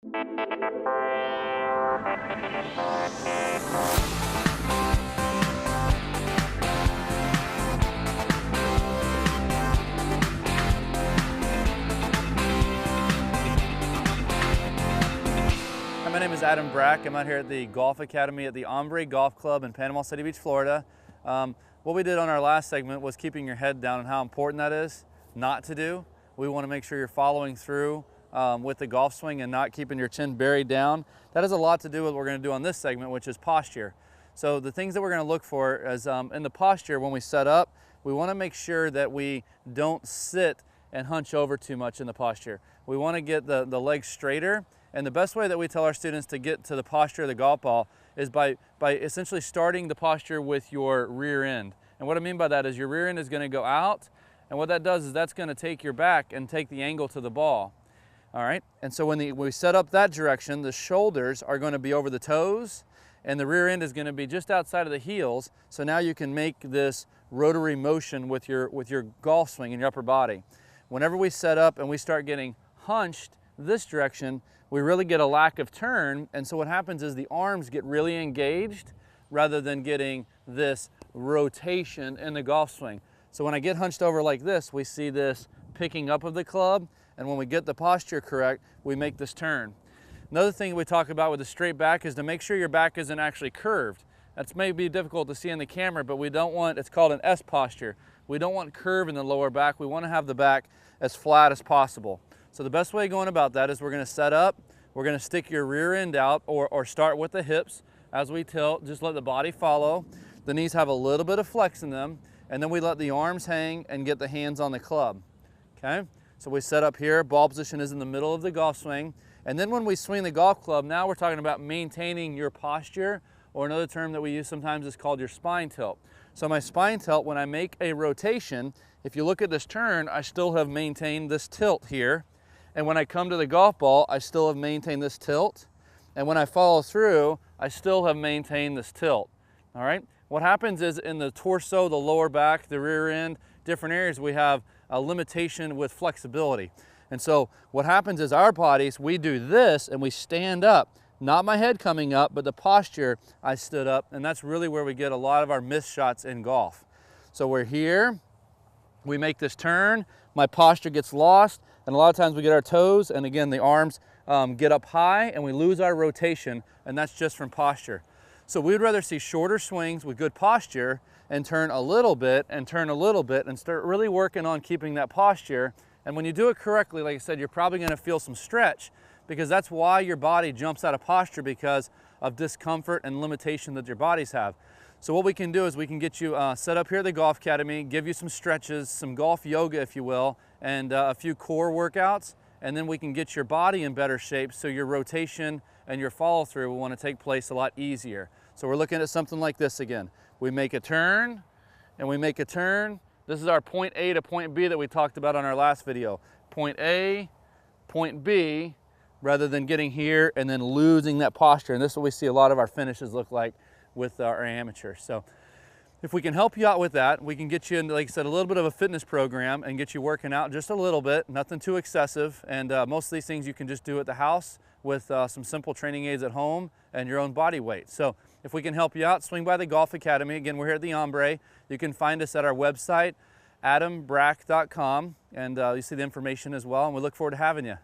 My name is Adam Brack. I'm out here at the Golf Academy at the Hombre Golf Club in Panama City Beach, Florida. What we did on our last segment was keeping your head down and how important that is not to do. We want to make sure you're following through with the golf swing and not keeping your chin buried down. That has a lot to do with what we're going to do on this segment, which is posture. So the things that we're going to look for is in the posture when we set up, we want to make sure that we don't sit and hunch over too much in the posture. We want to get the legs straighter. And the best way that we tell our students to get to the posture of the golf ball is by essentially starting the posture with your rear end. And what I mean by that is your rear end is going to go out, and what that does is that's going to take your back and take the angle to the ball. All right, and so when we set up that direction, the shoulders are going to be over the toes, and the rear end is going to be just outside of the heels. So now you can make this rotary motion with your golf swing in your upper body. Whenever we set up and we start getting hunched this direction, we really get a lack of turn, and so what happens is the arms get really engaged rather than getting this rotation in the golf swing. So when I get hunched over like this, we see this picking up of the club, and when we get the posture correct, we make this turn. Another thing we talk about with the straight back is to make sure your back isn't actually curved. That's maybe difficult to see in the camera, but we don't want, it's called an S posture. We don't want curve in the lower back. We want to have the back as flat as possible. So the best way of going about that is we're going to set up, we're going to stick your rear end out or start with the hips as we tilt, just let the body follow. The knees have a little bit of flex in them, and then we let the arms hang and get the hands on the club. Okay, so we set up here, ball position is in the middle of the golf swing, and then when we swing the golf club, now we're talking about maintaining your posture, or another term that we use sometimes is called your spine tilt. So my spine tilt, when I make a rotation, if you look at this turn, I still have maintained this tilt here. And when I come to the golf ball, I still have maintained this tilt. And when I follow through, I still have maintained this tilt. All right? What happens is in the torso, the lower back, the rear end, different areas, we have a limitation with flexibility. And so what happens is our bodies, we do this and we stand up. Not my head coming up, but the posture, I stood up. And that's really where we get a lot of our missed shots in golf. So we're here, we make this turn, my posture gets lost, and a lot of times we get our toes, and again, the arms get up high, and we lose our rotation, and that's just from posture. So we'd rather see shorter swings with good posture and turn a little bit and turn a little bit and start really working on keeping that posture. And when you do it correctly, like I said, you're probably going to feel some stretch, because that's why your body jumps out of posture, because of discomfort and limitation that your bodies have. So what we can do is we can get you set up here at the Golf Academy, give you some stretches, some golf yoga, if you will, and a few core workouts, and then we can get your body in better shape so your rotation and your follow through will want to take place a lot easier. So we're looking at something like this again. We make a turn, and we make a turn. This is our point A to point B that we talked about on our last video. Point A, point B, rather than getting here and then losing that posture. And this is what we see a lot of our finishes look like with our amateurs. So if we can help you out with that, we can get you into, like I said, a little bit of a fitness program and get you working out just a little bit, nothing too excessive. And most of these things you can just do at the house with some simple training aids at home and your own body weight. So if we can help you out, swing by the Golf Academy. Again, we're here at the Hombre. You can find us at our website, adambrack.com, and you see the information as well, and we look forward to having you.